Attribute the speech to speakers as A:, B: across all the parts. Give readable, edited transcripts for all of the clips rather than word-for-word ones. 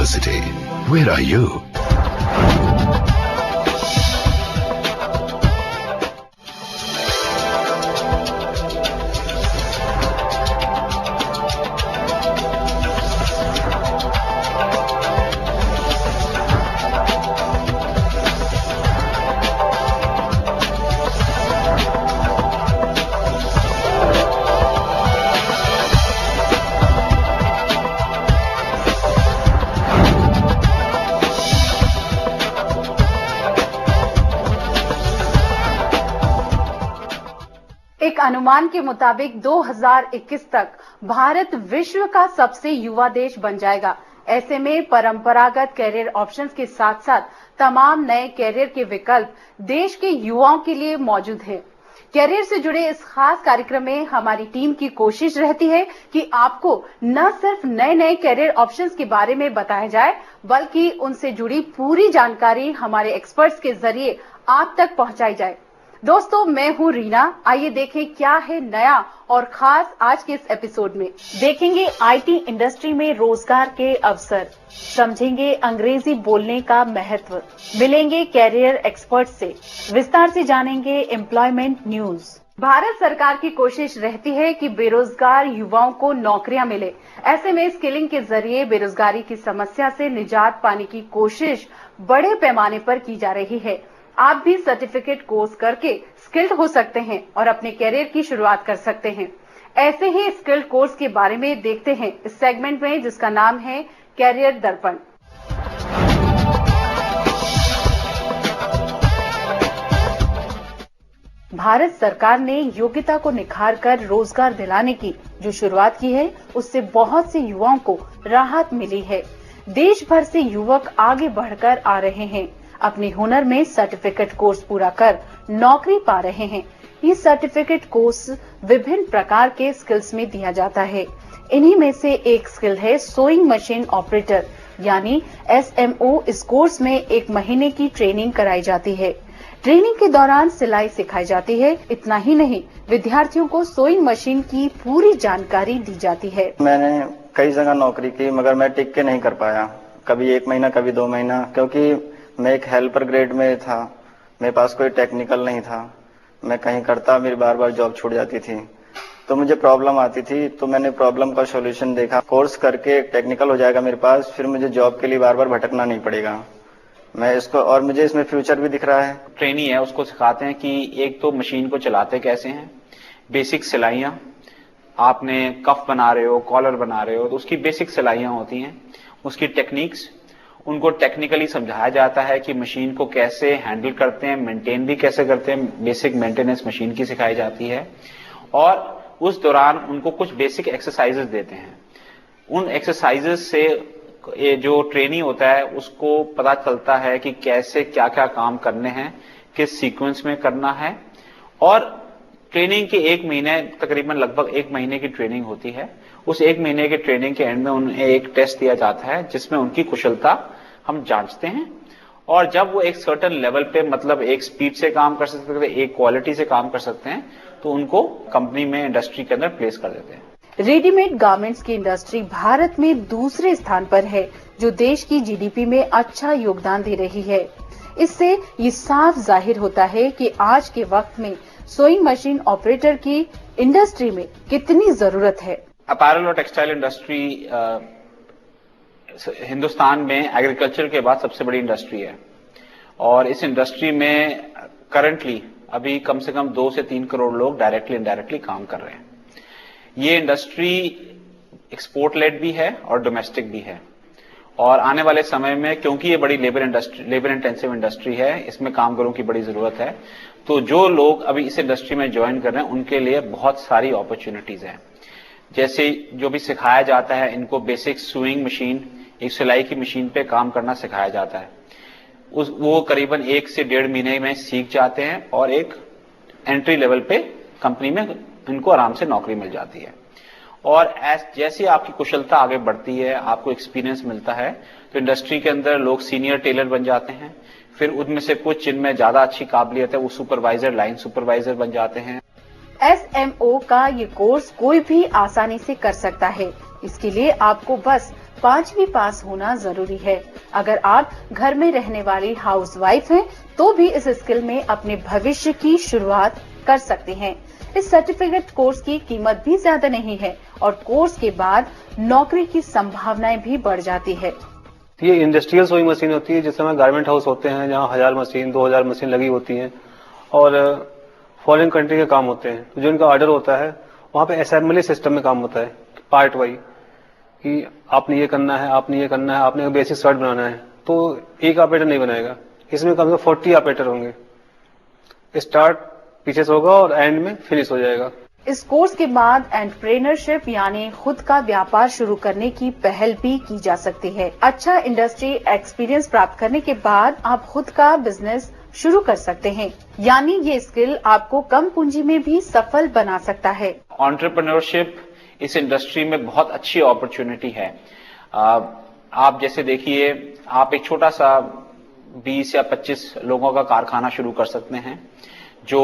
A: University. Where are you?
B: एक अनुमान के मुताबिक 2021 तक भारत विश्व का सबसे युवा देश बन जाएगा। ऐसे में परंपरागत कैरियर ऑप्शंस के साथ साथ तमाम नए कैरियर के विकल्प देश के युवाओं के लिए मौजूद हैं। कैरियर से जुड़े इस खास कार्यक्रम में हमारी टीम की कोशिश रहती है कि आपको न सिर्फ नए नए कैरियर ऑप्शंस के बारे में बताया जाए, बल्कि उनसे जुड़ी पूरी जानकारी हमारे एक्सपर्ट्स के जरिए आप तक पहुंचाई जाए। दोस्तों, मैं हूं रीना। आइए देखें क्या है नया और खास आज के इस एपिसोड में। देखेंगे आईटी इंडस्ट्री में रोजगार के अवसर, समझेंगे अंग्रेजी बोलने का महत्व, मिलेंगे कैरियर एक्सपर्ट से, विस्तार से जानेंगे एम्प्लॉयमेंट न्यूज। भारत सरकार की कोशिश रहती है कि बेरोजगार युवाओं को नौकरियां मिले। ऐसे में स्किलिंग के जरिए बेरोजगारी की समस्या से निजात पाने की कोशिश बड़े पैमाने पर की जा रही है। आप भी सर्टिफिकेट कोर्स करके स्किल्ड हो सकते हैं और अपने कैरियर की शुरुआत कर सकते हैं। ऐसे ही स्किल्ड कोर्स के बारे में देखते हैं इस सेगमेंट में, जिसका नाम है कैरियर दर्पण। भारत सरकार ने योग्यता को निखार कर रोजगार दिलाने की जो शुरुआत की है, उससे बहुत से युवाओं को राहत मिली है। देश भर से युवक आगे बढ़कर आ रहे हैं, अपने हुनर में सर्टिफिकेट कोर्स पूरा कर नौकरी पा रहे हैं। ये सर्टिफिकेट कोर्स विभिन्न प्रकार के स्किल्स में दिया जाता है। इन्हीं में से एक स्किल है सोइंग मशीन ऑपरेटर यानी SMO। इस कोर्स में 1 महीने की ट्रेनिंग कराई जाती है। ट्रेनिंग के दौरान सिलाई सिखाई जाती है। इतना ही नहीं, विद्यार्थियों को सोइंग मशीन की पूरी जानकारी दी जाती है।
C: मैंने कई जगह नौकरी की, मगर मैं टिक के नहीं कर पाया। कभी 1 महीना, कभी 2 महीना, क्योंकि मैं एक हेल्पर ग्रेड में था। मेरे पास कोई टेक्निकल नहीं था। मैं कहीं करता, मेरी बार बार जॉब छूट जाती थी, तो मुझे प्रॉब्लम आती थी। तो मैंने प्रॉब्लम का सॉल्यूशन देखा, कोर्स करके टेक्निकल हो जाएगा मेरे पास, फिर मुझे जॉब के लिए बार बार भटकना नहीं पड़ेगा। मैं इसको, और मुझे इसमें फ्यूचर भी दिख रहा है।
D: ट्रेनी है, उसको सिखाते हैं कि एक तो मशीन को चलाते कैसे हैं, बेसिक सिलाइयां, आपने कफ बना रहे हो, कॉलर बना रहे हो, तो उसकी बेसिक सिलाइयां होती हैं, उसकी टेक्निक्स, उनको टेक्निकली समझाया जाता है कि मशीन को कैसे हैंडल करते हैं, मेंटेन भी कैसे करते हैं। बेसिक मेंटेनेंस मशीन की सिखाई जाती है और उस दौरान उनको कुछ बेसिक एक्सरसाइजेस देते हैं। उन एक्सरसाइजेस से ये जो ट्रेनी होता है उसको पता चलता है कि कैसे क्या क्या काम करने हैं, किस सीक्वेंस में करना है। और ट्रेनिंग के 1 महीने, तकरीबन लगभग 1 महीने की ट्रेनिंग होती है। उस 1 महीने के ट्रेनिंग के एंड में उन्हें एक टेस्ट दिया जाता है जिसमें उनकी कुशलता हम जांचते हैं। और जब वो एक सर्टेन लेवल पे, मतलब एक स्पीड से काम कर सकते हैं, एक क्वालिटी से काम कर सकते हैं, तो उनको कंपनी में, इंडस्ट्री के अंदर प्लेस कर देते हैं।
B: रेडीमेड गारमेंट्स की इंडस्ट्री भारत में दूसरे स्थान पर है, जो देश की जीडीपी में अच्छा योगदान दे रही है। इससे ये साफ जाहिर होता है कि आज के वक्त में सोइंग मशीन ऑपरेटर की इंडस्ट्री में कितनी जरूरत है।
D: अपैरल और टेक्सटाइल इंडस्ट्री हिंदुस्तान में एग्रीकल्चर के बाद सबसे बड़ी इंडस्ट्री है और इस इंडस्ट्री में करंटली अभी कम से कम 2 से 3 करोड़ लोग डायरेक्टली इनडायरेक्टली काम कर रहे हैं। ये इंडस्ट्री एक्सपोर्ट लेड भी है और डोमेस्टिक भी है और आने वाले समय में, क्योंकि ये बड़ी लेबर इंटेंसिव इंडस्ट्री है, इसमें कामगारों की बड़ी जरूरत है, तो जो लोग अभी इस इंडस्ट्री में ज्वाइन कर रहे हैं उनके लिए बहुत सारी अपॉर्चुनिटीज हैं। जैसे जो भी सिखाया जाता है, इनको बेसिक सुइंग मशीन, एक सिलाई की मशीन पे काम करना सिखाया जाता है। वो करीबन 1 से 1.5 महीने में सीख जाते हैं और एक एंट्री लेवल पे कंपनी में इनको आराम से नौकरी मिल जाती है। और जैसे आपकी कुशलता आगे बढ़ती है, आपको एक्सपीरियंस मिलता है, तो इंडस्ट्री के अंदर लोग सीनियर टेलर बन जाते हैं। फिर उनमें से कुछ जिनमें ज्यादा अच्छी काबिलियत है वो सुपरवाइजर, लाइन सुपरवाइजर बन जाते हैं।
B: SMO का ये कोर्स कोई भी आसानी से कर सकता है। इसके लिए आपको बस 5वीं पास होना जरूरी है। अगर आप घर में रहने वाली हाउसवाइफ हैं, तो भी इस स्किल में अपने भविष्य की शुरुआत कर सकते हैं। इस सर्टिफिकेट कोर्स की कीमत भी ज्यादा नहीं है और कोर्स के बाद नौकरी की संभावनाएं भी बढ़ जाती है।
E: ये इंडस्ट्रियल सोइंग मशीन होती है, जिस समय गारमेंट हाउस होते हैं जहाँ 1000 मशीन 2000 मशीन लगी होती हैं और फॉरेन कंट्री के काम होते हैं। तो जो इनका ऑर्डर होता है वहाँ पे असेंबली सिस्टम में काम होता है, पार्ट वाइज, कि आपने ये करना है, आपने ये करना है, आपने बेसिक शर्ट बनाना है, तो एक ऑपरेटर नहीं बनाएगा, इसमें कम से कम 40 ऑपरेटर होंगे। स्टार्ट पीछे से होगा और एंड में फिनिश हो जाएगा।
B: इस कोर्स के बाद एंटरप्रेन्योरशिप यानी खुद का व्यापार शुरू करने की पहल भी की जा सकती है। अच्छा इंडस्ट्री एक्सपीरियंस प्राप्त करने के बाद आप खुद का बिजनेस शुरू कर सकते हैं, यानी ये स्किल आपको कम पूंजी में भी सफल बना सकता है।
D: एंटरप्रेन्योरशिप इस इंडस्ट्री में बहुत अच्छी अपॉर्चुनिटी है। आप जैसे देखिए, आप एक छोटा सा 20 या 25 लोगों का कारखाना शुरू कर सकते हैं जो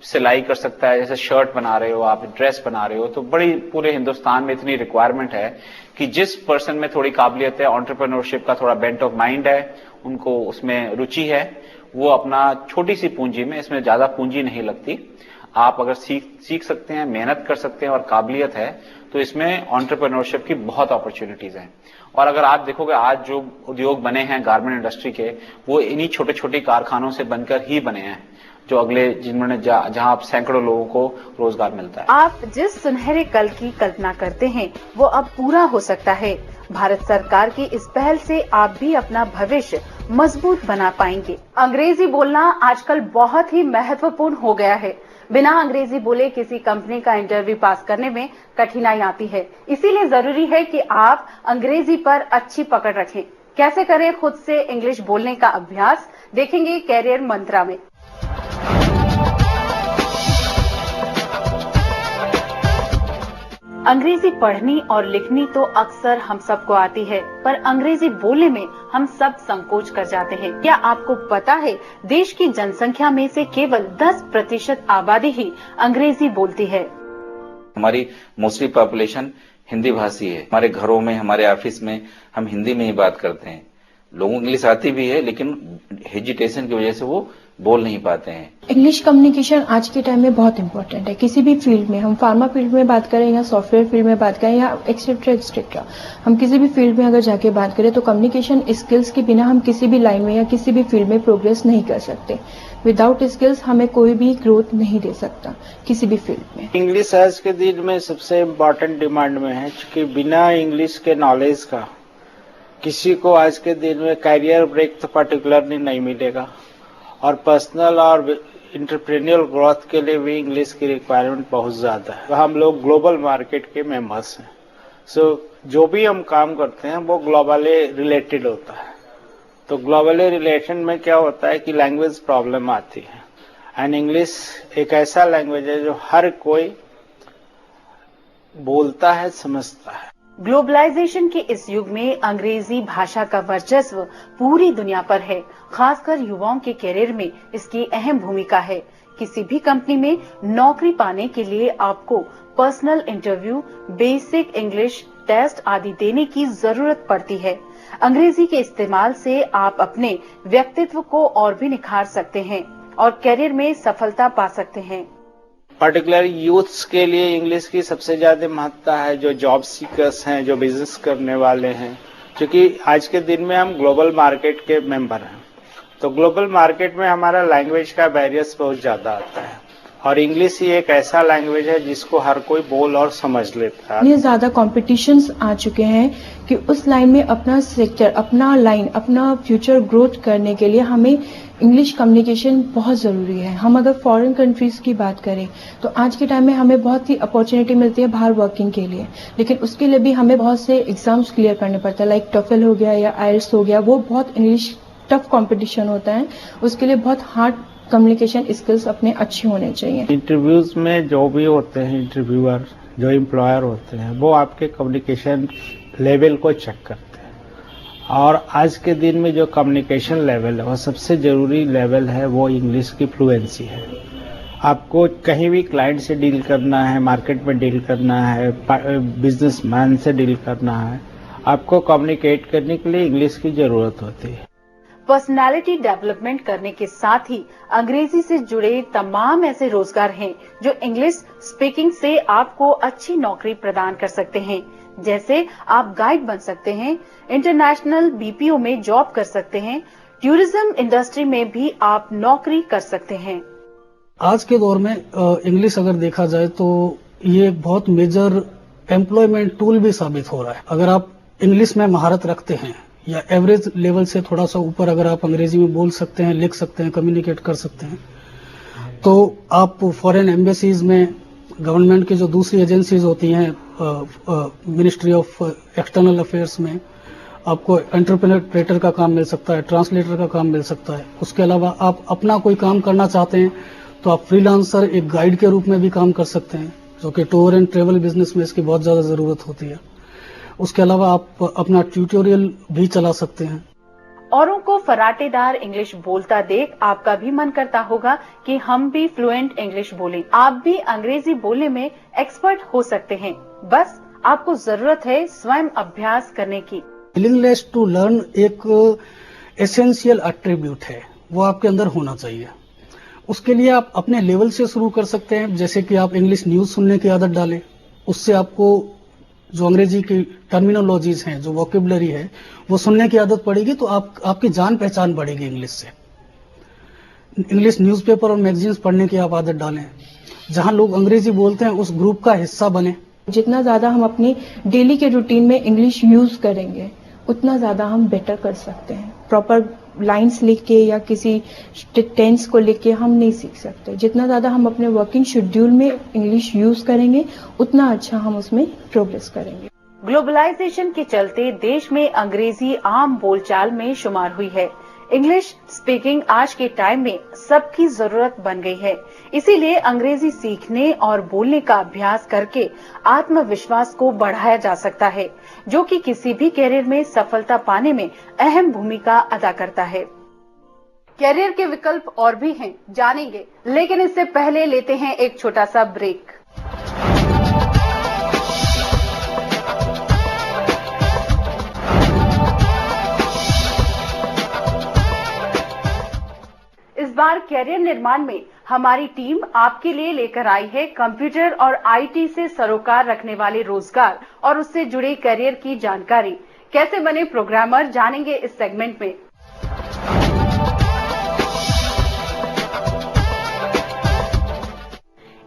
D: सिलाई कर सकता है। जैसे शर्ट बना रहे हो, आप ड्रेस बना रहे हो, तो बड़ी पूरे हिंदुस्तान में इतनी रिक्वायरमेंट है कि जिस पर्सन में थोड़ी काबिलियत है, एंटरप्रेन्योरशिप का थोड़ा बेंट ऑफ माइंड है, उनको उसमें रुचि है, वो अपना छोटी सी पूंजी में, इसमें ज्यादा पूंजी नहीं लगती, आप अगर सीख सकते हैं, मेहनत कर सकते हैं और काबिलियत है, तो इसमें एंटरप्रेन्योरशिप की बहुत अपॉर्चुनिटीज हैं। और अगर आप देखोगे आज जो उद्योग बने हैं गारमेंट इंडस्ट्री के, वो इन्हीं छोटे छोटे कारखानों से बनकर ही बने हैं, जो अगले जिनमें जहां आप सैकड़ों लोगों को रोजगार मिलता है।
B: आप जिस सुनहरे कल की कल्पना करते हैं वो अब पूरा हो सकता है। भारत सरकार की इस पहल से आप भी अपना भविष्य मजबूत बना पाएंगे। अंग्रेजी बोलना आजकल बहुत ही महत्वपूर्ण हो गया है। बिना अंग्रेजी बोले किसी कंपनी का इंटरव्यू पास करने में कठिनाई आती है। इसीलिए जरूरी है कि आप अंग्रेजी पर अच्छी पकड़ रखें। कैसे करें खुद से इंग्लिश बोलने का अभ्यास, देखेंगे कैरियर मंत्रा में। अंग्रेजी पढ़नी और लिखनी तो अक्सर हम सबको आती है, पर अंग्रेजी बोलने में हम सब संकोच कर जाते हैं। क्या आपको पता है, देश की जनसंख्या में से केवल 10% आबादी ही अंग्रेजी बोलती है।
F: हमारी मोस्टली पॉपुलेशन हिंदी भाषी है। हमारे घरों में, हमारे ऑफिस में हम हिंदी में ही बात करते हैं। लोगों को इंग्लिश आती भी है, लेकिन हेजिटेशन की वजह से वो बोल नहीं पाते हैं।
G: इंग्लिश कम्युनिकेशन आज के टाइम में बहुत इंपॉर्टेंट है। किसी भी फील्ड में, हम फार्मा फील्ड में बात करें या सॉफ्टवेयर फील्ड में बात करें या एक्सेट्रा एक्सेट्रा, हम किसी भी फील्ड में अगर जाके बात करें तो कम्युनिकेशन स्किल्स के बिना हम किसी भी लाइन में या किसी भी फील्ड में प्रोग्रेस नहीं कर सकते। विदाउट स्किल्स हमें कोई भी ग्रोथ नहीं दे सकता किसी भी फील्ड में।
H: इंग्लिश आज के दिन में सबसे इम्पोर्टेंट डिमांड में है, क्योंकि बिना इंग्लिश के नॉलेज का किसी को आज के दिन में कैरियर ब्रेक तो पर्टिकुलरली नहीं मिलेगा, और पर्सनल और इंटरप्रेन्योर ग्रोथ के लिए भी इंग्लिश की रिक्वायरमेंट बहुत ज्यादा है। हम लोग ग्लोबल मार्केट के मेंबर्स हैं, सो जो भी हम काम करते हैं वो ग्लोबली रिलेटेड होता है। तो ग्लोबली रिलेशन में क्या होता है कि लैंग्वेज प्रॉब्लम आती है, एंड इंग्लिश एक ऐसा लैंग्वेज है जो हर कोई बोलता है, समझता है।
B: ग्लोबलाइजेशन के इस युग में अंग्रेजी भाषा का वर्चस्व पूरी दुनिया पर है। खासकर युवाओं के करियर में इसकी अहम भूमिका है। किसी भी कंपनी में नौकरी पाने के लिए आपको personal interview, basic English test आदि देने की जरूरत पड़ती है। अंग्रेजी के इस्तेमाल से आप अपने व्यक्तित्व को और भी निखार सकते हैं और करियर में सफलता पा सकते हैं।
H: पर्टिकुलर यूथ्स के लिए इंग्लिश की सबसे ज्यादा महत्ता है, जो जॉब सीकर्स हैं, जो बिजनेस करने वाले हैं, क्योंकि आज के दिन में हम ग्लोबल मार्केट के मेंबर हैं। तो ग्लोबल मार्केट में हमारा लैंग्वेज का बैरियर्स बहुत ज्यादा आता है, और इंग्लिश ही एक ऐसा लैंग्वेज है जिसको हर कोई बोल और समझ लेता है।
G: इतने ज्यादा कॉम्पिटिशन्स आ चुके हैं कि उस लाइन में अपना सेक्टर, अपना लाइन, अपना फ्यूचर ग्रोथ करने के लिए हमें इंग्लिश कम्युनिकेशन बहुत जरूरी है। हम अगर फॉरेन कंट्रीज की बात करें तो आज के टाइम में हमें बहुत ही अपॉर्चुनिटी मिलती है बाहर वर्किंग के लिए, लेकिन उसके लिए भी हमें बहुत से एग्जाम्स क्लियर करने पड़ते हैं, लाइक टोफेल हो गया या आईएलटीएस हो गया। वो बहुत इंग्लिश टफ कंपटीशन होता है, उसके लिए बहुत हार्ड कम्युनिकेशन स्किल्स अपने अच्छे होने चाहिए।
H: इंटरव्यूज में जो भी होते हैं इंटरव्यूअर, जो एम्प्लॉयर होते हैं, वो आपके कम्युनिकेशन लेवल को चेक करते हैं, और आज के दिन में जो कम्युनिकेशन लेवल है वो सबसे जरूरी लेवल है, वो इंग्लिश की फ्लुएंसी है। आपको कहीं भी क्लाइंट से डील करना है, मार्केट में डील करना है, बिजनेसमैन से डील करना है, आपको कम्युनिकेट करने के लिए इंग्लिश की जरूरत होती है।
B: पर्सनालिटी डेवलपमेंट करने के साथ ही अंग्रेजी से जुड़े तमाम ऐसे रोजगार हैं जो इंग्लिश स्पीकिंग से आपको अच्छी नौकरी प्रदान कर सकते हैं। जैसे आप गाइड बन सकते हैं, इंटरनेशनल बीपीओ में जॉब कर सकते हैं, टूरिज्म इंडस्ट्री में भी आप नौकरी कर सकते हैं।
I: आज के दौर में इंग्लिश अगर देखा जाए तो ये बहुत मेजर एम्प्लॉयमेंट टूल भी साबित हो रहा है। अगर आप इंग्लिश में महारत रखते हैं या एवरेज लेवल से थोड़ा सा ऊपर अगर आप अंग्रेजी में बोल सकते हैं, लिख सकते हैं, कम्युनिकेट कर सकते हैं, तो आप फॉरेन एम्बेसीज में, गवर्नमेंट की जो दूसरी एजेंसीज होती हैं, मिनिस्ट्री ऑफ एक्सटर्नल अफेयर्स में आपको इंटरप्रेटर का काम मिल सकता है, ट्रांसलेटर का काम मिल सकता है। उसके अलावा आप अपना कोई काम करना चाहते हैं तो आप फ्रीलांसर, एक गाइड के रूप में भी काम कर सकते हैं, जो कि टूर एंड ट्रेवल बिजनेस में इसकी बहुत ज्यादा जरूरत होती है। उसके अलावा आप अपना ट्यूटोरियल भी चला सकते हैं।
B: औरों को फराटेदार इंग्लिश बोलता देख आपका भी मन करता होगा कि हम भी फ्लुएंट इंग्लिश बोलें। आप भी अंग्रेजी बोलने में एक्सपर्ट हो सकते हैं। बस आपको जरूरत है स्वयं अभ्यास करने की।
I: विलिंगनेस टू लर्न एक एसेंशियल एट्रीब्यूट है, वो आपके अंदर होना चाहिए। उसके लिए आप अपने लेवल से शुरू कर सकते हैं, जैसे कि आप इंग्लिश न्यूज सुनने की आदत डालें। उससे आपको जो अंग्रेजी की टर्मिनोलॉजीज हैं, जो वोकेबुलरी है, वो सुनने की आदत पड़ेगी तो आपकी जान पहचान बढ़ेगी इंग्लिश से। इंग्लिश न्यूज़पेपर और मैगजीन्स पढ़ने की आप आदत डालें। जहां लोग अंग्रेजी बोलते हैं उस ग्रुप का हिस्सा बने।
G: जितना ज्यादा हम अपनी डेली के रूटीन में इंग्लिश यूज करेंगे उतना ज्यादा हम बेटर कर सकते हैं। प्रॉपर लाइंस लिख के या किसी टेंस को लिख के हम नहीं सीख सकते। जितना ज्यादा हम अपने वर्किंग शेड्यूल में इंग्लिश यूज करेंगे उतना अच्छा हम उसमें प्रोग्रेस करेंगे।
B: ग्लोबलाइजेशन के चलते देश में अंग्रेजी आम बोलचाल में शुमार हुई है। इंग्लिश स्पीकिंग आज के टाइम में सबकी जरूरत बन गई है। इसीलिए अंग्रेजी सीखने और बोलने का अभ्यास करके आत्मविश्वास को बढ़ाया जा सकता है, जो कि किसी भी कैरियर में सफलता पाने में अहम भूमिका अदा करता है। कैरियर के विकल्प और भी हैं, जानेंगे, लेकिन इससे पहले लेते हैं एक छोटा सा ब्रेक। इस बार कैरियर निर्माण में हमारी टीम आपके लिए लेकर आई है कंप्यूटर और आईटी से सरोकार रखने वाले रोजगार और उससे जुड़े करियर की जानकारी। कैसे बने प्रोग्रामर, जानेंगे इस सेगमेंट में।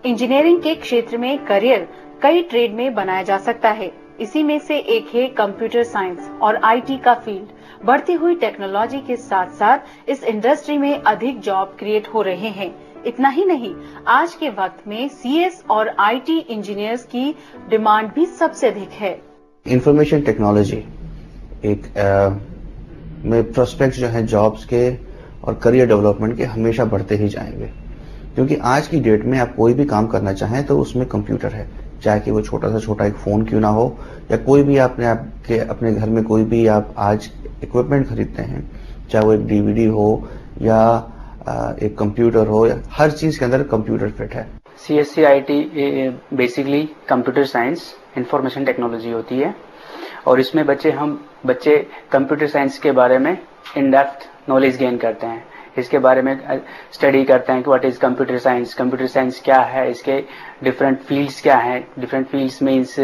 B: इंजीनियरिंग के क्षेत्र में करियर कई ट्रेड में बनाया जा सकता है। इसी में से एक है कंप्यूटर साइंस और आईटी का फील्ड। बढ़ती हुई टेक्नोलॉजी के साथ साथ इस इंडस्ट्री में अधिक जॉब क्रिएट हो रहे हैं। इतना ही नहीं, आज के वक्त में सीएस और आईटी इंजीनियर्स की डिमांड भी सबसे अधिक है।
J: इंफॉर्मेशन टेक्नोलॉजी में प्रोस्पेक्ट्स जो है जॉब्स के और करियर डेवलपमेंट के हमेशा बढ़ते ही जाएंगे, क्योंकि आज की डेट में आप कोई भी काम करना चाहें तो उसमें कंप्यूटर है। चाहे कि वो छोटा सा छोटा एक फोन क्यों ना हो या कोई भी अपने घर में कोई भी आप आज इक्विपमेंट खरीदते हैं, चाहे वो एक डीवीडी हो या एक कंप्यूटर हो, या हर चीज के अंदर कंप्यूटर फिट है।
K: CSC IT basically computer science information technology होती है और इसमें बच्चे कंप्यूटर साइंस के बारे में इन डेप्थ नॉलेज गेन करते हैं। इसके बारे में स्टडी करते हैं कि व्हाट इज कंप्यूटर साइंस क्या है, इसके डिफरेंट फील्ड्स क्या हैं। डिफरेंट फील्ड्स मींस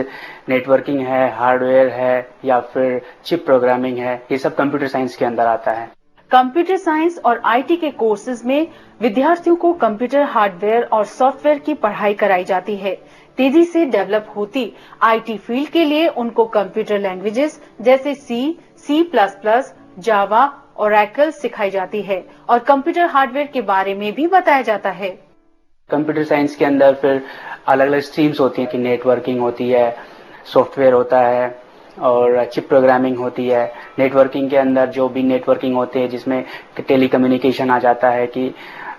K: नेटवर्किंग है, हार्डवेयर है या फिर चिप प्रोग्रामिंग है, ये सब कंप्यूटर साइंस के अंदर आता है।
B: कंप्यूटर साइंस और आईटी के कोर्सेज में विद्यार्थियों को कंप्यूटर हार्डवेयर और सॉफ्टवेयर की पढ़ाई कराई जाती है। तेजी से डेवलप होती आईटी फील्ड के लिए उनको कंप्यूटर लैंग्वेजेस जैसे C++, जावा, ओरेकल सिखाई जाती है और कंप्यूटर हार्डवेयर के बारे में भी बताया जाता है।
K: कंप्यूटर साइंस के अंदर फिर अलग अलग स्ट्रीम्स होती हैं कि नेटवर्किंग होती है, सॉफ्टवेयर होता है और चिप प्रोग्रामिंग होती है। नेटवर्किंग के अंदर जो भी नेटवर्किंग होते हैं जिसमें टेलीकम्युनिकेशन आ जाता है कि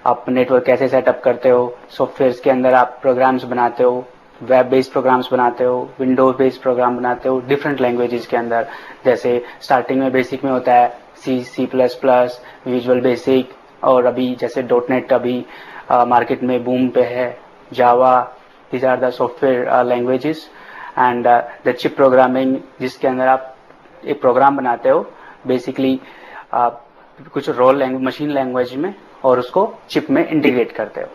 K: आप नेटवर्क कैसे सेटअप करते हो। सॉफ्टवेयर के अंदर आप प्रोग्राम्स बनाते हो, वेब बेस्ड प्रोग्राम्स बनाते हो, विंडोज बेस्ड प्रोग्राम बनाते हो डिफरेंट लैंग्वेजेस के अंदर। जैसे स्टार्टिंग में बेसिक में होता है C++, विजुअल बेसिक, और अभी जैसे .NET अभी मार्केट में बूम पे है, Java, these are the software languages. And the chip programming जिसके अंदर आप एक प्रोग्राम बनाते हो बेसिकली कुछ मशीन लैंग्वेज में और उसको चिप में इंटीग्रेट करते हो।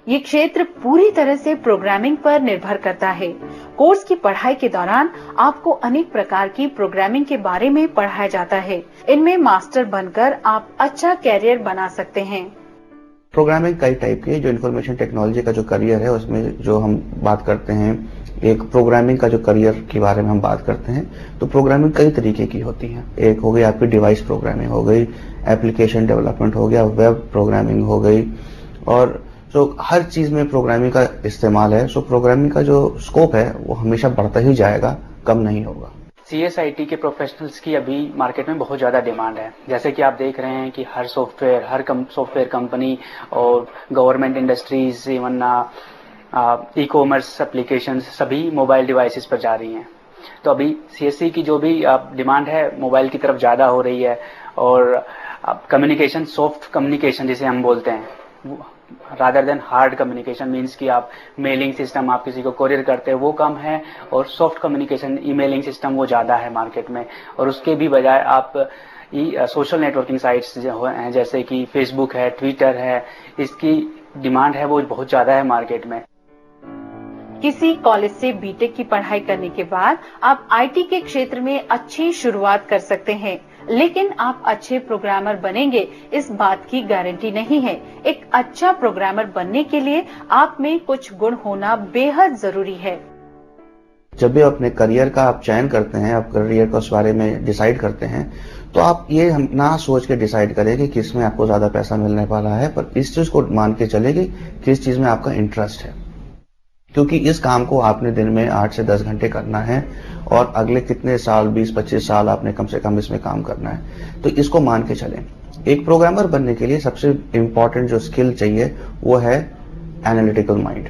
B: ये क्षेत्र पूरी तरह से प्रोग्रामिंग पर निर्भर करता है। कोर्स की पढ़ाई के दौरान आपको अनेक प्रकार की प्रोग्रामिंग के बारे में पढ़ाया जाता है। इनमें मास्टर बनकर आप अच्छा कैरियर बना सकते हैं।
J: प्रोग्रामिंग कई टाइप की है। जो इन्फॉर्मेशन टेक्नोलॉजी का जो करियर है उसमें जो हम बात करते हैं, एक प्रोग्रामिंग का जो करियर के बारे में हम बात करते हैं, तो प्रोग्रामिंग कई तरीके की होती है। एक हो गई आपकी डिवाइस प्रोग्रामिंग हो गई, एप्लीकेशन डेवलपमेंट हो गया, वेब प्रोग्रामिंग हो गई, और जो हर चीज में प्रोग्रामिंग का इस्तेमाल है। सो प्रोग्रामिंग का जो स्कोप है वो हमेशा बढ़ता ही जाएगा, कम नहीं होगा।
K: CSIT के प्रोफेशनल्स की अभी मार्केट में बहुत ज़्यादा डिमांड है। जैसे कि आप देख रहे हैं कि हर सॉफ्टवेयर कंपनी और government industries, even e-commerce applications सभी मोबाइल डिवाइसेस पर जा रही हैं। तो अभी CSE की जो भी डिमांड है मोबाइल की तरफ ज़्यादा हो रही है, और कम्युनिकेशन, सॉफ्ट कम्युनिकेशन जिसे हम बोलते हैं, rather than hard communication, means कि आप मेलिंग सिस्टम, आप किसी को कोरियर करते हैं, वो कम है, और सॉफ्ट कम्युनिकेशन, ईमेलिंग सिस्टम वो ज़्यादा है मार्केट में। और उसके भी बजाय आप सोशल नेटवर्किंग साइट्स हैं जैसे कि फेसबुक है, ट्विटर है, इसकी डिमांड है वो बहुत ज़्यादा है मार्केट में।
B: किसी कॉलेज से बीटेक की पढ़ाई करने के बाद आप IT के क्षेत्र में अच्छी शुरुआत कर सकते हैं, लेकिन आप अच्छे प्रोग्रामर बनेंगे इस बात की गारंटी नहीं है। एक अच्छा प्रोग्रामर बनने के लिए आप में कुछ गुण होना बेहद जरूरी है।
J: जब भी अपने करियर का आप चयन करते हैं, आप करियर को उस बारे में डिसाइड करते हैं, तो आप ये ना सोच के डिसाइड करें कि किस में आपको ज्यादा पैसा मिलने वाला है, पर इस चीज को मान के चले कि किस चीज में आपका इंटरेस्ट है। क्योंकि इस काम को आपने दिन में 8 से 10 घंटे करना है, और अगले कितने साल, 20-25 साल आपने कम से कम इसमें काम करना है। तो इसको मान के चलें। एक प्रोग्रामर बनने के लिए सबसे इंपॉर्टेंट जो स्किल चाहिए वो है एनालिटिकल माइंड,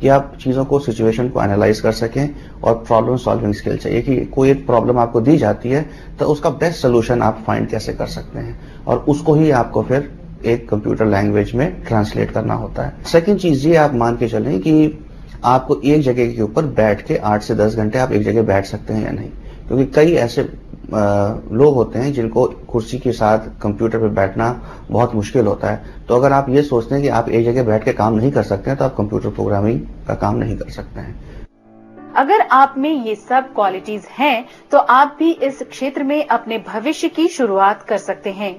J: कि आप चीजों को, सिचुएशन को एनालाइज कर सकें, और प्रॉब्लम सॉल्विंग स्किल चाहिए कि कोई एक प्रॉब्लम आपको दी जाती है तो उसका बेस्ट सोल्यूशन आप फाइंड कैसे कर सकते हैं, और उसको ही आपको फिर एक कंप्यूटर लैंग्वेज में ट्रांसलेट करना होता है। सेकेंड चीज ये आप मान के चलें कि आपको एक जगह के ऊपर बैठ के 8 से 10 घंटे आप एक जगह बैठ सकते हैं या नहीं, क्योंकि कई ऐसे लोग होते हैं जिनको कुर्सी के साथ कंप्यूटर पे बैठना बहुत मुश्किल होता है। तो अगर आप ये सोचते हैं कि आप एक जगह बैठ के काम नहीं कर सकते हैं, तो आप कंप्यूटर प्रोग्रामिंग का काम नहीं कर सकते हैं।
B: अगर आप में ये सब क्वालिटीज हैं, तो आप भी इस क्षेत्र में अपने भविष्य की शुरुआत कर सकते हैं।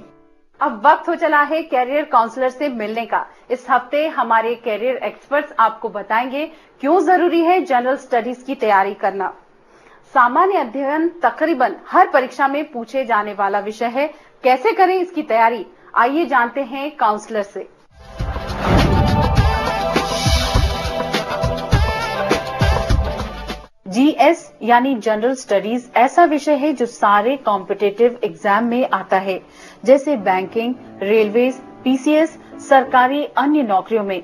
B: अब वक्त हो चला है कैरियर काउंसलर से मिलने का। इस हफ्ते हमारे कैरियर एक्सपर्ट्स आपको बताएंगे क्यों जरूरी है जनरल स्टडीज की तैयारी करना। सामान्य अध्ययन तकरीबन हर परीक्षा में पूछे जाने वाला विषय है। कैसे करें इसकी तैयारी, आइए जानते हैं काउंसलर से। GS यानी जनरल स्टडीज ऐसा विषय है जो सारे कॉम्पिटिटिव एग्जाम में आता है, जैसे बैंकिंग, रेलवेज, PCS, सरकारी अन्य नौकरियों में।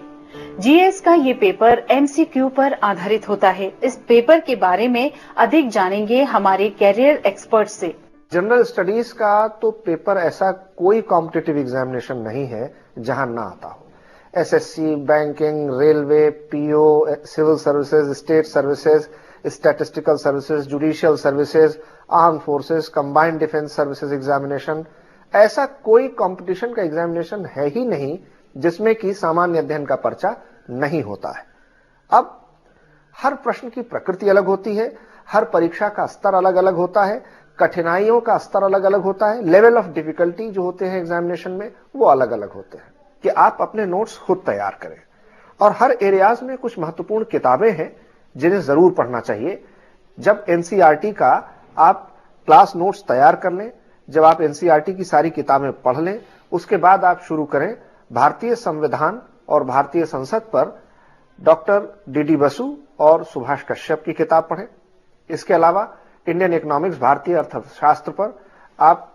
B: GS का ये पेपर MCQ पर आधारित होता है। इस पेपर के बारे में अधिक जानेंगे हमारे कैरियर एक्सपर्ट से।
L: जनरल स्टडीज का तो पेपर ऐसा कोई कॉम्पिटिटिव एग्जामिनेशन नहीं है जहां ना आता हो। SSC, banking, railway, PO, civil services, state services, statistical services, judicial services, arm forces, combined defence services examination, ऐसा कोई कंपटीशन का एग्जामिनेशन है ही नहीं जिसमें कि सामान्य अध्ययन का पर्चा नहीं होता है। अब हर प्रश्न की प्रकृति अलग होती है, हर परीक्षा का स्तर अलग अलग होता है, कठिनाइयों का स्तर अलग अलग होता है, लेवल ऑफ डिफिकल्टी जो होते हैं एग्जामिनेशन में वो अलग अलग होते हैं, कि आप अपने नोट्स खुद तैयार करें। और हर एरियाज में कुछ महत्वपूर्ण किताबें हैं जिन्हें जरूर पढ़ना चाहिए। जब NCERT का आप क्लास नोट्स तैयार कर लें, जब आप NCERT की सारी किताबें पढ़ लें, उसके बाद आप शुरू करें भारतीय संविधान और भारतीय संसद पर डॉक्टर DD बसु और सुभाष कश्यप की किताब पढ़ें। इसके अलावा इंडियन इकोनॉमिक्स, भारतीय अर्थशास्त्र पर आप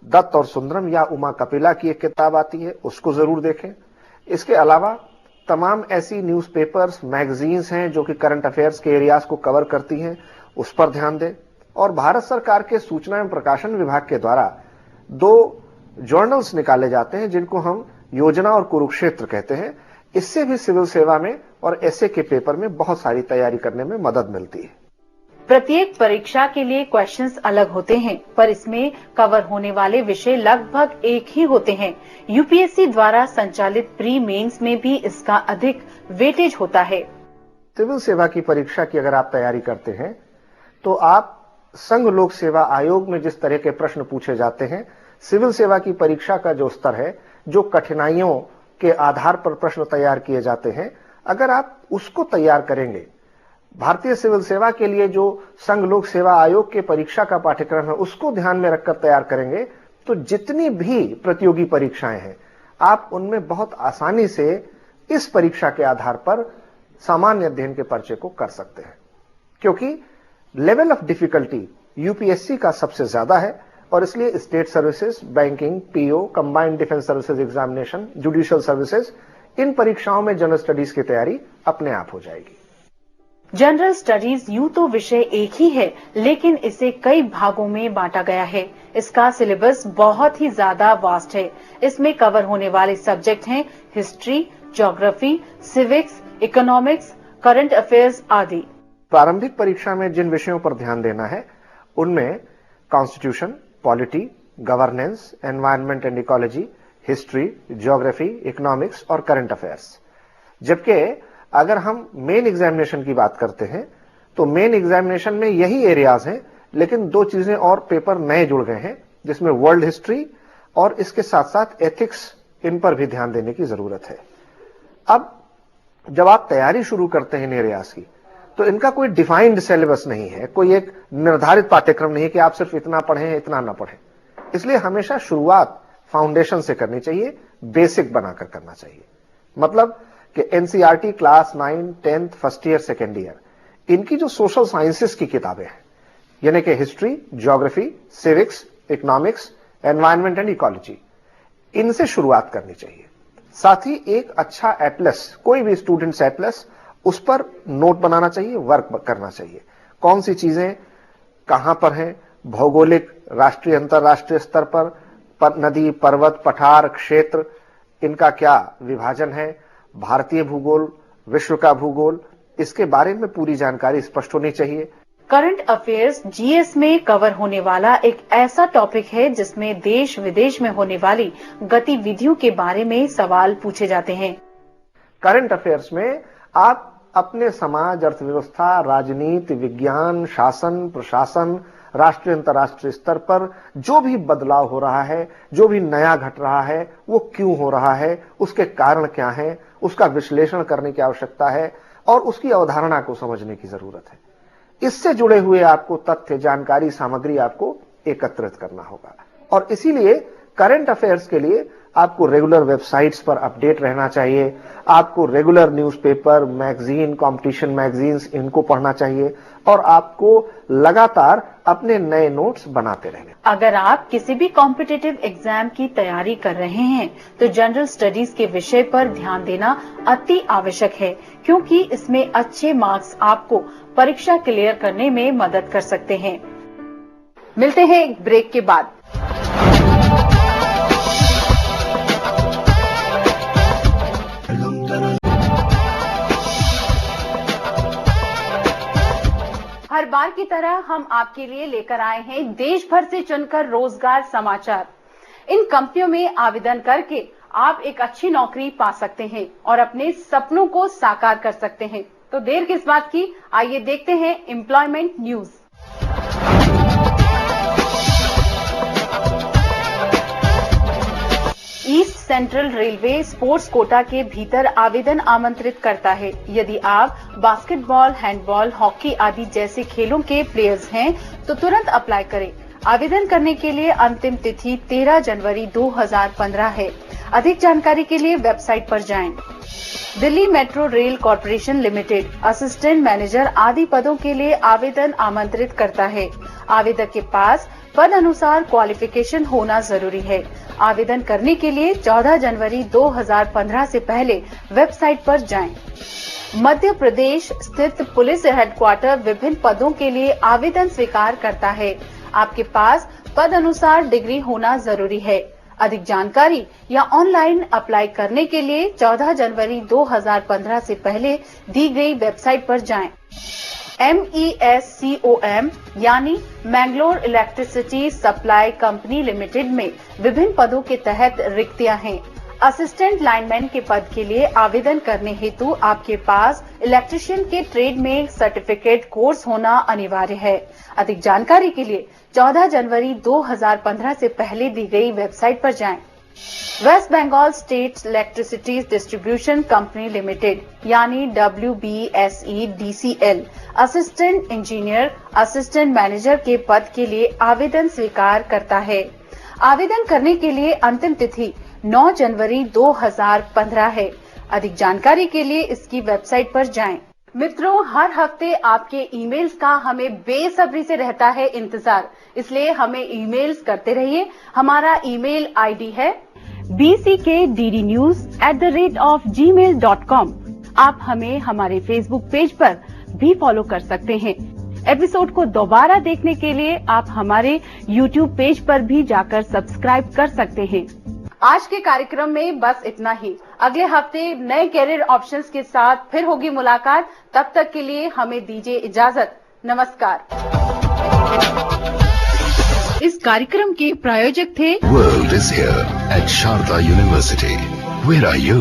L: दत्त और सुंदरम या उमा कपिला की एक किताब आती है, उसको जरूर देखें। इसके अलावा तमाम ऐसी न्यूज़पेपर्स, मैगजीन्स हैं जो कि करंट अफेयर्स के एरियाज को कवर करती हैं, उस पर ध्यान दें। और भारत सरकार के सूचना एवं प्रकाशन विभाग के द्वारा 2 जर्नल्स निकाले जाते हैं जिनको हम योजना और कुरुक्षेत्र कहते हैं। इससे भी सिविल सेवा में और ऐसे के पेपर में बहुत सारी तैयारी करने में मदद मिलती है।
B: प्रत्येक परीक्षा के लिए क्वेश्चंस अलग होते हैं, पर इसमें कवर होने वाले विषय लगभग एक ही होते हैं। यूपीएससी द्वारा संचालित प्री मेंस में भी इसका अधिक वेटेज होता है।
L: सिविल सेवा की परीक्षा की अगर आप तैयारी करते हैं तो आप संघ लोक सेवा आयोग में जिस तरह के प्रश्न पूछे जाते हैं, सिविल सेवा की परीक्षा का जो स्तर है, जो कठिनाइयों के आधार पर प्रश्न तैयार किए जाते हैं, अगर आप उसको तैयार करेंगे, भारतीय सिविल सेवा के लिए जो संघ लोक सेवा आयोग के परीक्षा का पाठ्यक्रम है उसको ध्यान में रखकर तैयार करेंगे, तो जितनी भी प्रतियोगी परीक्षाएं हैं आप उनमें बहुत आसानी से इस परीक्षा के आधार पर सामान्य अध्ययन के पर्चे को कर सकते हैं, क्योंकि लेवल ऑफ डिफिकल्टी यूपीएससी का सबसे ज्यादा है और इसलिए state services, banking, PO, combined defence services examination, judicial services, इन परीक्षाओं में जनरल स्टडीज की तैयारी अपने आप हो जाएगी।
B: जनरल स्टडीज यूं तो विषय एक ही है, लेकिन इसे कई भागों में बांटा गया है। इसका सिलेबस बहुत ही ज्यादा वास्ट है। इसमें कवर होने वाले सब्जेक्ट हैं history, geography, civics, economics, current affairs आदि।
L: प्रारंभिक परीक्षा में जिन विषयों पर ध्यान देना है उनमें constitution, polity, governance, environment and ecology, history, geography, economics और करंट अफेयर्स। जबकि अगर हम मेन एग्जामिनेशन की बात करते हैं तो मेन एग्जामिनेशन में यही एरियाज हैं, लेकिन दो चीजें और पेपर नए जुड़ गए हैं, जिसमें वर्ल्ड हिस्ट्री और इसके साथ साथ एथिक्स, इन पर भी ध्यान देने की जरूरत है। अब जब आप तैयारी शुरू करते हैं इन एरियाज की, तो इनका कोई डिफाइंड सिलेबस नहीं है, कोई एक निर्धारित पाठ्यक्रम नहीं है कि आप सिर्फ इतना पढ़ें इतना ना पढ़ें। इसलिए हमेशा शुरुआत फाउंडेशन से करनी चाहिए, बेसिक बनाकर करना चाहिए। मतलब कि NCERT class 9, 10th, first year, second year, इनकी जो सोशल साइंसेस की किताबें हैं, यानी कि history, geography, civics, economics, environment and ecology, इनसे शुरुआत करनी चाहिए। साथ ही एक अच्छा एटलस, कोई भी स्टूडेंट्स एटलस, उस पर नोट बनाना चाहिए, वर्क करना चाहिए। कौन सी चीजें कहां पर हैं, भौगोलिक, राष्ट्रीय, अंतरराष्ट्रीय स्तर पर नदी, पर्वत, पठार, क्षेत्र, इनका क्या विभाजन है, भारतीय भूगोल, विश्व का भूगोल, इसके बारे में पूरी जानकारी स्पष्ट होनी चाहिए।
B: करंट अफेयर्स जीएस में कवर होने वाला एक ऐसा टॉपिक है जिसमें देश विदेश में होने वाली गतिविधियों के बारे में सवाल पूछे जाते हैं।
L: करंट अफेयर्स में आप अपने समाज, अर्थव्यवस्था, राजनीति, विज्ञान, शासन, प्रशासन, राष्ट्रीय अंतर्राष्ट्रीय स्तर पर जो भी बदलाव हो रहा है, जो भी नया घट रहा है, वो क्यों हो रहा है, उसके कारण क्या हैं, उसका विश्लेषण करने की आवश्यकता है और उसकी अवधारणा को समझने की जरूरत है। इससे जुड़े हुए आपको तथ्य, जानकारी, सामग्री आपको एकत्रित करना होगा और इसीलिए करंट अफेयर्स के लिए आपको रेगुलर वेबसाइट्स पर अपडेट रहना चाहिए, आपको regular newspaper, magazine, competition magazines, इनको पढ़ना चाहिए और आपको लगातार अपने नए नोट्स बनाते रहने।
B: अगर आप किसी भी कॉम्पिटिटिव एग्जाम की तैयारी कर रहे हैं तो जनरल स्टडीज के विषय पर ध्यान देना अति आवश्यक है, क्योंकि इसमें अच्छे मार्क्स आपको परीक्षा क्लियर करने में मदद कर सकते हैं। मिलते हैं एक ब्रेक के बाद। हर बार की तरह हम आपके लिए लेकर आए हैं देश भर से चुनकर रोजगार समाचार। इन कंपनियों में आवेदन करके आप एक अच्छी नौकरी पा सकते हैं और अपने सपनों को साकार कर सकते हैं। तो देर किस बात की, आइए देखते हैं employment news. East central railway sports quota के भीतर आवेदन आमंत्रित करता है। यदि आप बास्केटबॉल, हैंडबॉल, हॉकी आदि जैसे खेलों के प्लेयर्स हैं तो तुरंत अप्लाई करें। आवेदन करने के लिए अंतिम तिथि 13 जनवरी 2015 है। अधिक जानकारी के लिए वेबसाइट पर जाएं। Delhi metro rail corporation limited assistant manager आदि पदों के लिए आवेदन आमंत्रित करता है। आवेदक के पास पद अनुसार क्वालिफिकेशन होना जरूरी है। आवेदन करने के लिए 14 जनवरी 2015 से पहले वेबसाइट पर जाएं। मध्य प्रदेश स्थित पुलिस हेडक्वार्टर विभिन्न पदों के लिए आवेदन स्वीकार करता है। आपके पास पद अनुसार डिग्री होना जरूरी है। अधिक जानकारी या ऑनलाइन अप्लाई करने के लिए 14 जनवरी 2015 से पहले दी गई वेबसाइट पर जाएं। MESCOM यानी Mangalore electricity supply company limited में विभिन्न पदों के तहत रिक्तियां हैं। असिस्टेंट लाइनमैन के पद के लिए आवेदन करने हेतु आपके पास इलेक्ट्रिशियन के ट्रेड में सर्टिफिकेट कोर्स होना अनिवार्य है। अधिक जानकारी के लिए 14 जनवरी 2015 से पहले दी गई वेबसाइट पर जाएं। West Bengal state electricity distribution company limited यानी WBSEDCL assistant engineer assistant manager के पद के लिए आवेदन स्वीकार करता है। आवेदन करने के लिए अंतिम तिथि 9 जनवरी 2015 है। अधिक जानकारी के लिए इसकी वेबसाइट पर जाएं। मित्रों, हर हफ्ते आपके ईमेल्स का हमें बेसब्री से रहता है इंतजार, इसलिए हमें ईमेल्स करते रहिए। हमारा ईमेल आईडी है bckdnews@gmail.com। आप हमें हमारे फेसबुक पेज पर भी फॉलो कर सकते हैं। एपिसोड को दोबारा देखने के लिए आप हमारे यूट्यूब पेज पर भी जाकर सब्सक्राइब कर सकते हैं। आज के कार्यक्रम में बस इतना ही। अगले हफ्ते नए कैरियर ऑप्शंस के साथ फिर होगी मुलाकात। तब तक के लिए हमें दीजिए इजाजत। नमस्कार। इस कार्यक्रम के प्रायोजक थे
A: World is here at Sharda University. Where are you?